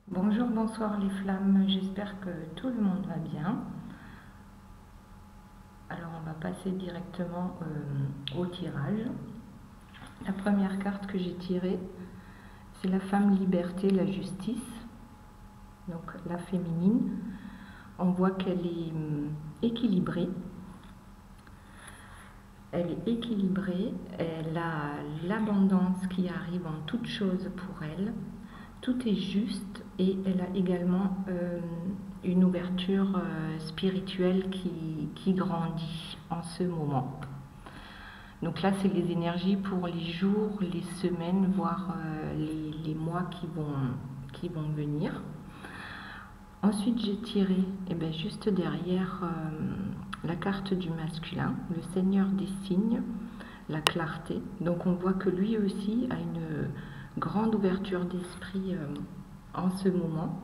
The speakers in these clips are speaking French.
Bonjour, bonsoir les flammes, j'espère que tout le monde va bien. Alors on va passer directement au tirage. La première carte que j'ai tirée, c'est la femme liberté, la justice, donc la féminine. On voit qu'elle est équilibrée. Elle est équilibrée, elle a l'abondance qui arrive en toutes choses pour elle. Tout est juste et elle a également une ouverture spirituelle qui grandit en ce moment. Donc là, c'est les énergies pour les jours, les semaines, voire les mois qui vont venir. Ensuite, j'ai tiré juste derrière la carte du masculin, le Seigneur des signes, la clarté. Donc on voit que lui aussi a une grande ouverture d'esprit en ce moment,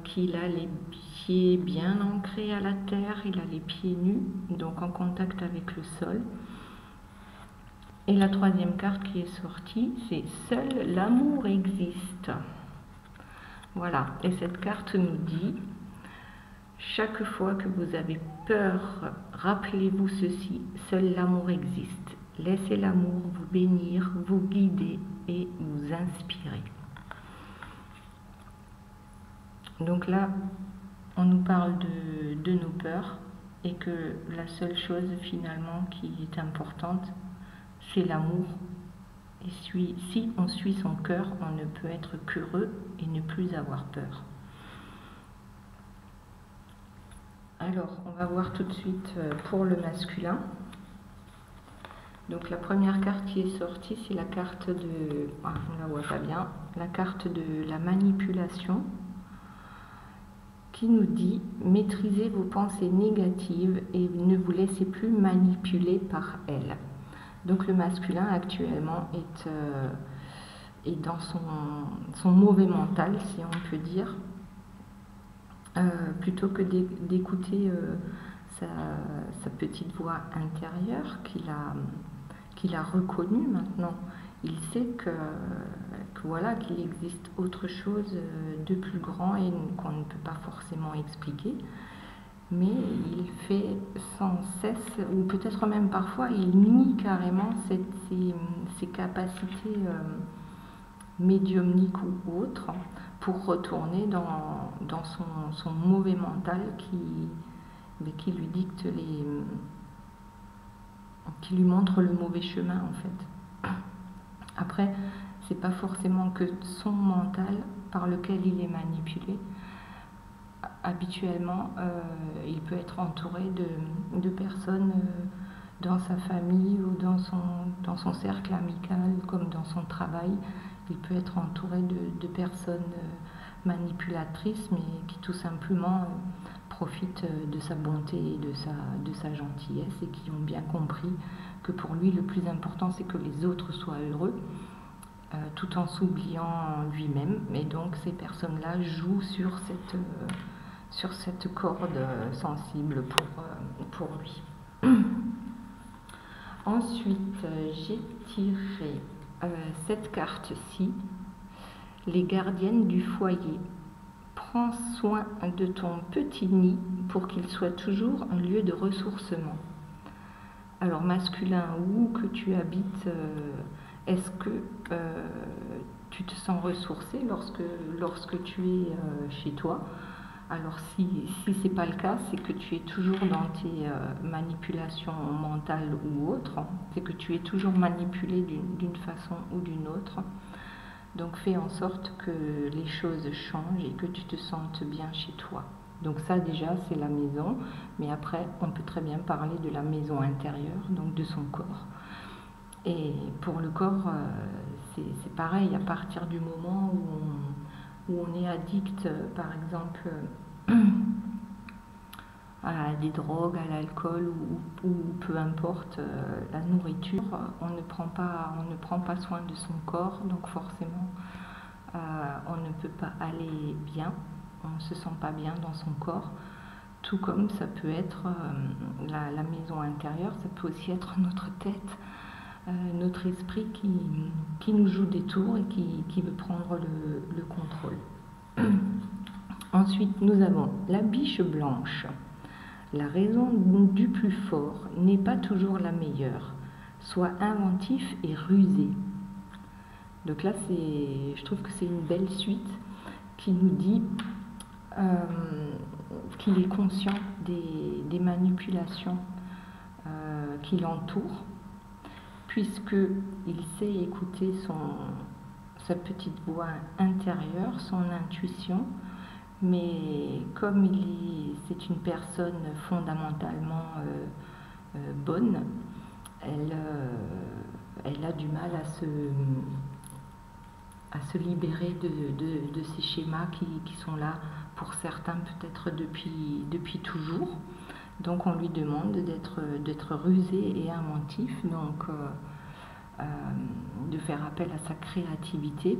qu'il a les pieds bien ancrés à la terre, il a les pieds nus, donc en contact avec le sol. Et la troisième carte qui est sortie, c'est Seul l'amour existe. Voilà, et cette carte nous dit, chaque fois que vous avez peur, rappelez-vous ceci, seul l'amour existe. Laissez l'amour vous bénir, vous guider et vous inspirer. Donc là, on nous parle de nos peurs et que la seule chose finalement qui est importante, c'est l'amour. Et si on suit son cœur, on ne peut être qu'heureux et ne plus avoir peur. Alors, on va voir tout de suite pour le masculin. Donc la première carte qui est sortie, c'est la carte de... Ah, on la voit pas bien. La carte de la manipulation qui nous dit « Maîtrisez vos pensées négatives et ne vous laissez plus manipuler par elles ». Donc le masculin actuellement est dans son mauvais mental, si on peut dire. Plutôt que d'écouter sa petite voix intérieure qu'il a reconnue maintenant, il sait voilà, qu'il existe autre chose de plus grand et qu'on ne peut pas forcément expliquer, mais il fait sans cesse, ou peut-être même parfois, il nie carrément ses capacités médiumniques ou autres, pour retourner dans son mauvais mental qui lui dicte qui lui montre le mauvais chemin en fait. Après, c'est pas forcément que son mental par lequel il est manipulé. Habituellement, il peut être entouré de personnes dans sa famille ou dans son cercle amical, comme dans son travail. Il peut être entouré de personnes manipulatrices, mais qui tout simplement profitent de sa bonté et de sa gentillesse et qui ont bien compris que pour lui, le plus important, c'est que les autres soient heureux, tout en s'oubliant lui-même. Et donc, ces personnes-là jouent sur cette corde sensible pour lui. Ensuite, j'ai tiré cette carte-ci, les gardiennes du foyer. Prends soin de ton petit nid pour qu'il soit toujours un lieu de ressourcement. Alors masculin, où que tu habites, est-ce que tu te sens ressourcé lorsque tu es chez toi? Alors si ce n'est pas le cas, c'est que tu es toujours dans tes manipulations mentales ou autres, c'est que tu es toujours manipulé d'une façon ou d'une autre. Donc fais en sorte que les choses changent et que tu te sentes bien chez toi. Donc ça déjà c'est la maison, mais après on peut très bien parler de la maison intérieure, donc de son corps. Et pour le corps, c'est pareil, à partir du moment où on est addict, par exemple, à des drogues, à l'alcool ou peu importe, la nourriture, on ne prend pas soin de son corps, donc forcément on ne peut pas aller bien, on ne se sent pas bien dans son corps. Tout comme ça peut être la maison intérieure, ça peut aussi être notre tête. notre esprit qui nous joue des tours et qui veut prendre le contrôle. Ensuite, nous avons la biche blanche. La raison du plus fort n'est pas toujours la meilleure. Sois inventif et rusé. Donc là, je trouve que c'est une belle suite qui nous dit qu'il est conscient des manipulations qui l'entourent, puisqu'il sait écouter sa petite voix intérieure, son intuition, mais comme c'est une personne fondamentalement bonne, elle a du mal à se libérer de ces schémas qui sont là pour certains peut-être depuis toujours. Donc on lui demande d'être rusé et inventif, donc de faire appel à sa créativité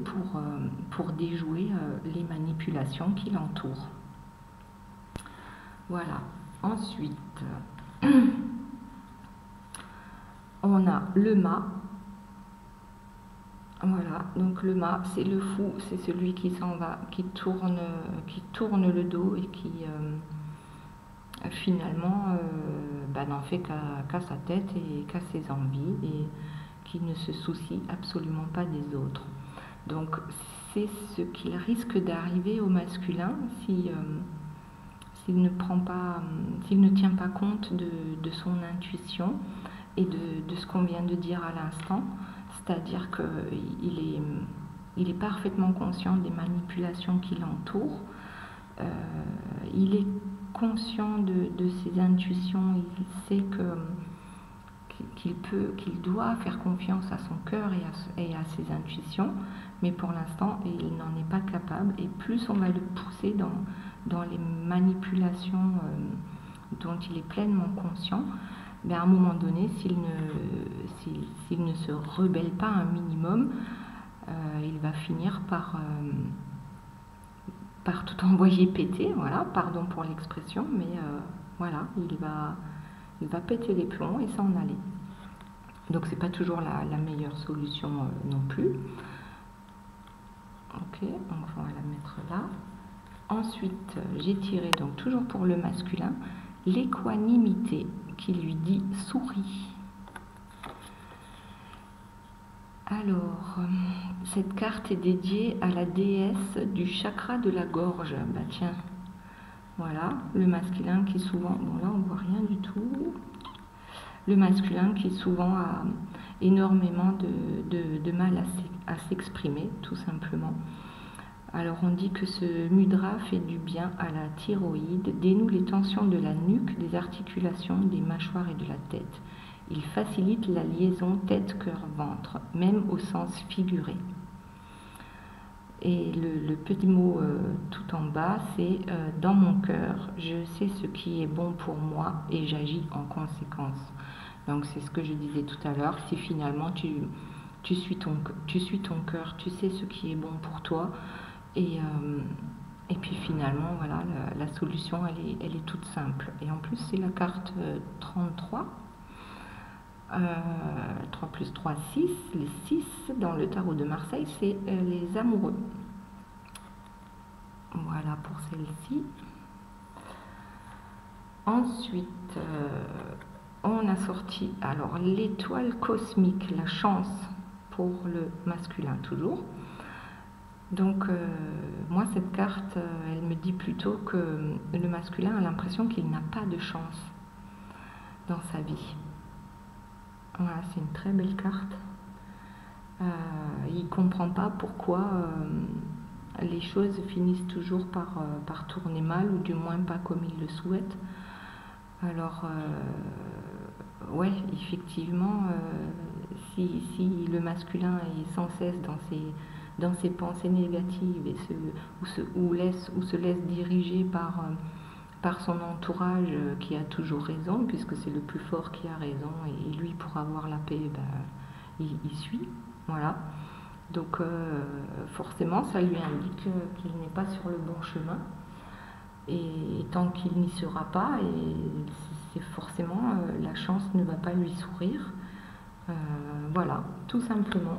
pour déjouer les manipulations qui l'entourent. Voilà. Ensuite, on a le mât. Voilà, donc le mât, c'est le fou, c'est celui qui s'en va, qui tourne le dos et qui finalement n'en fait qu'à sa tête et qu'à ses envies et qui ne se soucie absolument pas des autres. Donc c'est ce qu'il risque d'arriver au masculin s'il ne tient pas compte de son intuition et de ce qu'on vient de dire à l'instant. C'est-à-dire qu'il est parfaitement conscient des manipulations qui l'entourent, il est conscient de ses intuitions, il sait qu'il doit faire confiance à son cœur et à ses intuitions, mais pour l'instant, il n'en est pas capable. Et plus on va le pousser dans les manipulations dont il est pleinement conscient, mais à un moment donné, s'il ne se rebelle pas un minimum, il va finir par tout envoyer péter, voilà, pardon pour l'expression, mais voilà, il va péter les plombs et s'en aller. Donc c'est pas toujours la meilleure solution non plus. Ok, donc on va la mettre là. Ensuite, j'ai tiré, donc toujours pour le masculin, l'équanimité qui lui dit souris. Alors, cette carte est dédiée à la déesse du chakra de la gorge. Bah tiens, voilà, le masculin qui souvent, bon là on voit rien du tout, le masculin qui souvent a énormément de mal à s'exprimer, tout simplement. Alors on dit que ce mudra fait du bien à la thyroïde, dénoue les tensions de la nuque, des articulations, des mâchoires et de la tête. Il facilite la liaison tête-cœur-ventre, même au sens figuré. Et le petit mot tout en bas, c'est dans mon cœur, je sais ce qui est bon pour moi et j'agis en conséquence. Donc c'est ce que je disais tout à l'heure, si finalement tu suis ton cœur, tu sais ce qui est bon pour toi. Et puis finalement, voilà, la solution, elle est toute simple. Et en plus, c'est la carte 33. 3 plus 3, 6. Les 6 dans le tarot de Marseille, c'est les amoureux. Voilà pour celle-ci. Ensuite, on a sorti alors l'étoile cosmique, la chance pour le masculin toujours. Donc moi cette carte, elle me dit plutôt que le masculin a l'impression qu'il n'a pas de chance dans sa vie. Voilà, c'est une très belle carte. Il ne comprend pas pourquoi les choses finissent toujours par tourner mal, ou du moins pas comme il le souhaite. Alors ouais, effectivement, si le masculin est sans cesse dans ses pensées négatives et se laisse diriger par son entourage qui a toujours raison, puisque c'est le plus fort qui a raison, et lui, pour avoir la paix, il suit. Voilà. Donc forcément, ça lui indique qu'il n'est pas sur le bon chemin. Et tant qu'il n'y sera pas, et c'est forcément la chance ne va pas lui sourire. Voilà, tout simplement.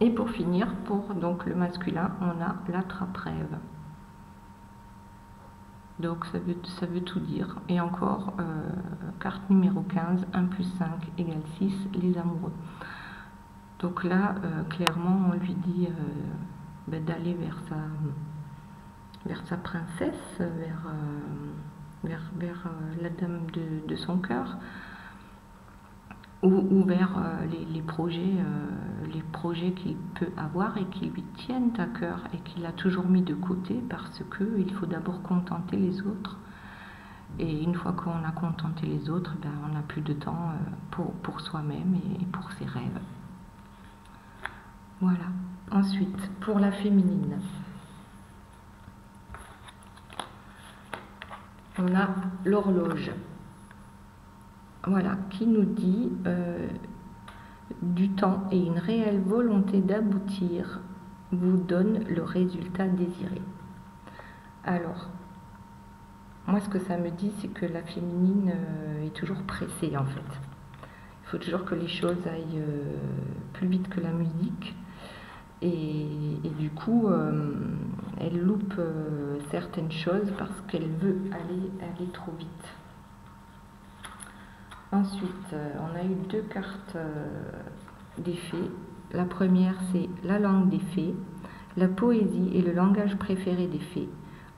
Et pour finir, pour donc le masculin, on a l'attrape-rêve. Donc ça veut tout dire. Et encore, carte numéro 15, 1 plus 5 égale 6, les amoureux. Donc là, clairement, on lui dit d'aller vers sa princesse, vers la dame de son cœur, ou vers les projets qu'il peut avoir et qui lui tiennent à cœur et qu'il a toujours mis de côté, parce qu'il faut d'abord contenter les autres. Et une fois qu'on a contenté les autres, on n'a plus de temps pour soi-même et pour ses rêves. Voilà. Ensuite, pour la féminine, on a l'horloge. Voilà, qui nous dit du temps et une réelle volonté d'aboutir vous donne le résultat désiré. Alors, moi ce que ça me dit, c'est que la féminine est toujours pressée en fait. Il faut toujours que les choses aillent plus vite que la musique. Et du coup, elle loupe certaines choses parce qu'elle veut aller trop vite. Ensuite, on a eu 2 cartes des fées. La première, c'est la langue des fées. La poésie est le langage préféré des fées.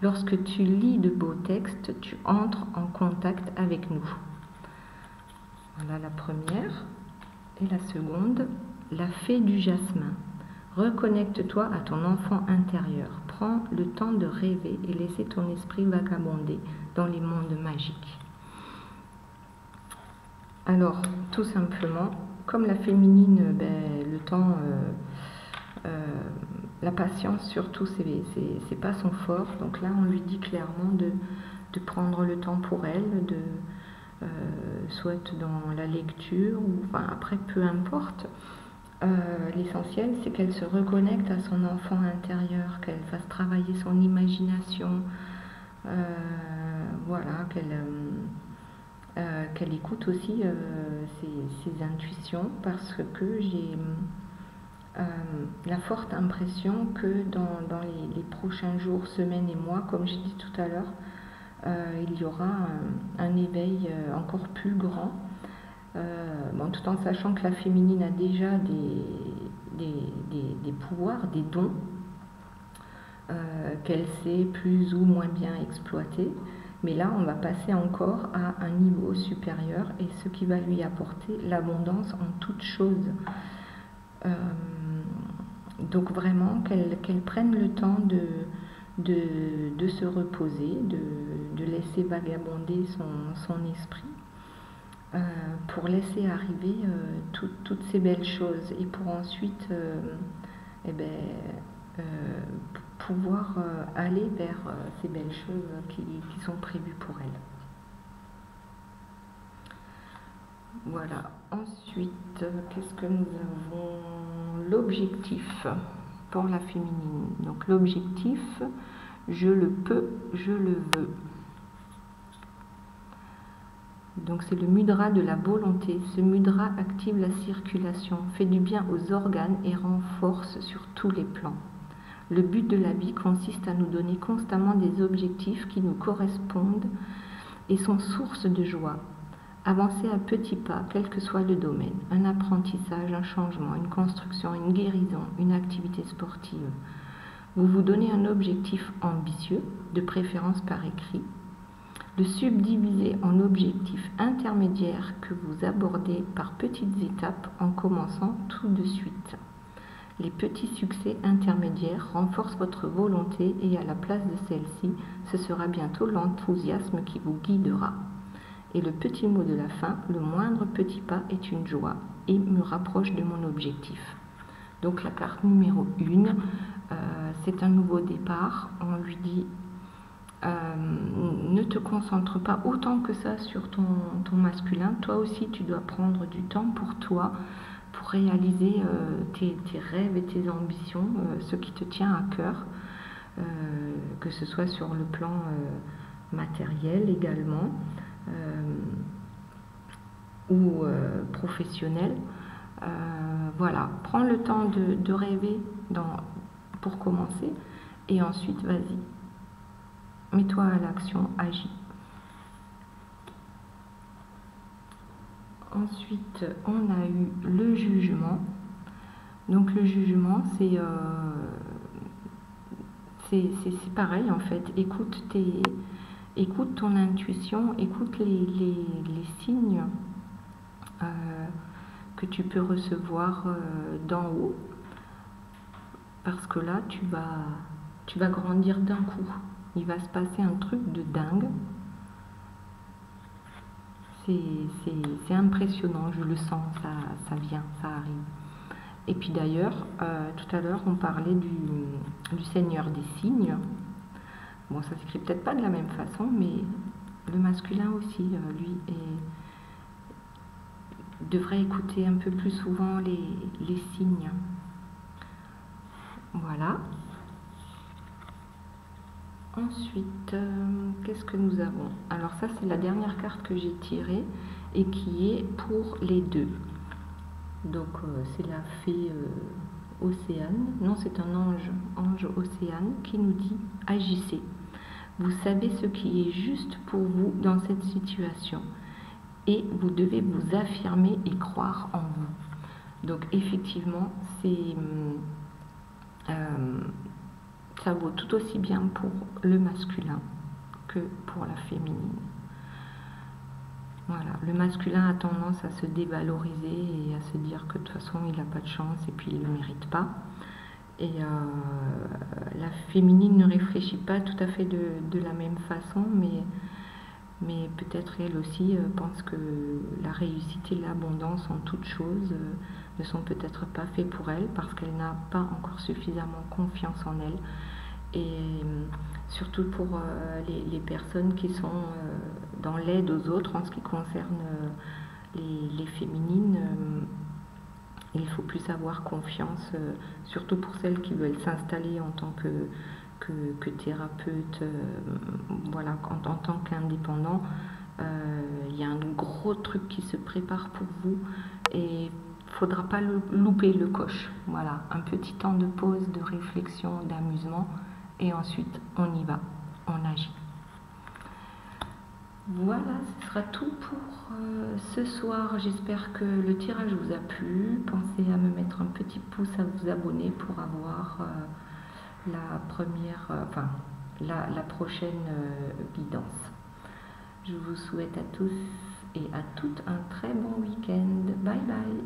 Lorsque tu lis de beaux textes, tu entres en contact avec nous. Voilà la première. Et la seconde, la fée du jasmin. Reconnecte-toi à ton enfant intérieur. Prends le temps de rêver et laisser ton esprit vagabonder dans les mondes magiques. Alors, tout simplement, comme la féminine, le temps, la patience surtout, c'est pas son fort. Donc là, on lui dit clairement de prendre le temps pour elle, soit dans la lecture, ou enfin, après, peu importe. L'essentiel, c'est qu'elle se reconnecte à son enfant intérieur, qu'elle fasse travailler son imagination, voilà, qu'elle écoute aussi ses intuitions, parce que j'ai la forte impression que dans les prochains jours, semaines et mois, comme j'ai dit tout à l'heure, il y aura un éveil encore plus grand. Tout en sachant que la féminine a déjà des pouvoirs, des dons qu'elle sait plus ou moins bien exploiter, mais là on va passer encore à un niveau supérieur, et ce qui va lui apporter l'abondance en toutes choses. Donc vraiment qu'elle prenne le temps de se reposer, de laisser vagabonder son esprit, pour laisser arriver toutes ces belles choses, et pour ensuite pouvoir aller vers ces belles choses qui sont prévues pour elle. Voilà. Ensuite, qu'est-ce que nous avons? L'objectif pour la féminine. Donc l'objectif, je le peux, je le veux. Donc c'est le mudra de la volonté. Ce mudra active la circulation, fait du bien aux organes et renforce sur tous les plans. Le but de la vie consiste à nous donner constamment des objectifs qui nous correspondent et sont source de joie. Avancer à petits pas, quel que soit le domaine, un apprentissage, un changement, une construction, une guérison, une activité sportive. Vous vous donnez un objectif ambitieux, de préférence par écrit. Le subdiviser en objectifs intermédiaires que vous abordez par petites étapes en commençant tout de suite. Les petits succès intermédiaires renforcent votre volonté, et à la place de celle-ci, ce sera bientôt l'enthousiasme qui vous guidera. Et le petit mot de la fin, le moindre petit pas est une joie et me rapproche de mon objectif. Donc la carte numéro 1, c'est un nouveau départ. On lui dit ne te concentre pas autant que ça sur ton masculin. Toi aussi, tu dois prendre du temps pour toi, pour réaliser tes rêves et tes ambitions, ce qui te tient à cœur, que ce soit sur le plan matériel également. ou professionnel. Voilà, prends le temps de rêver pour commencer, et ensuite vas-y, mets-toi à l'action, agis. Ensuite, on a eu le jugement. Donc le jugement, c'est pareil en fait. Écoute ton intuition, écoute les signes que tu peux recevoir d'en haut, parce que là tu vas grandir d'un coup. Il va se passer un truc de dingue. C'est impressionnant, je le sens, ça vient, ça arrive. Et puis d'ailleurs, tout à l'heure, on parlait du Seigneur des signes. Bon, ça s'écrit peut-être pas de la même façon, mais le masculin aussi, lui, devrait écouter un peu plus souvent les signes. Voilà. Ensuite, qu'est-ce que nous avons? Alors ça, c'est la dernière carte que j'ai tirée et qui est pour les deux. Donc c'est la fée Océane, non, c'est un ange Océane qui nous dit « Agissez, vous savez ce qui est juste pour vous dans cette situation et vous devez vous affirmer et croire en vous. » Donc effectivement, ça vaut tout aussi bien pour le masculin que pour la féminine. Voilà, le masculin a tendance à se dévaloriser et à se dire que de toute façon il n'a pas de chance et puis il ne le mérite pas. Et la féminine ne réfléchit pas tout à fait de la même façon, mais peut-être elle aussi pense que la réussite et l'abondance en toutes choses ne sont peut-être pas faits pour elle parce qu'elle n'a pas encore suffisamment confiance en elle. Et surtout pour les personnes qui sont dans l'aide aux autres en ce qui concerne les féminines, il faut plus avoir confiance, surtout pour celles qui veulent s'installer en tant que thérapeute, voilà, en tant qu'indépendant. Il y a un gros truc qui se prépare pour vous et il ne faudra pas louper le coche. Voilà, un petit temps de pause, de réflexion, d'amusement. Et ensuite, on y va, on agit. Voilà, ce sera tout pour ce soir. J'espère que le tirage vous a plu. Pensez à me mettre un petit pouce, à vous abonner pour avoir la prochaine guidance. Je vous souhaite à tous et à toutes un très bon week-end. Bye bye.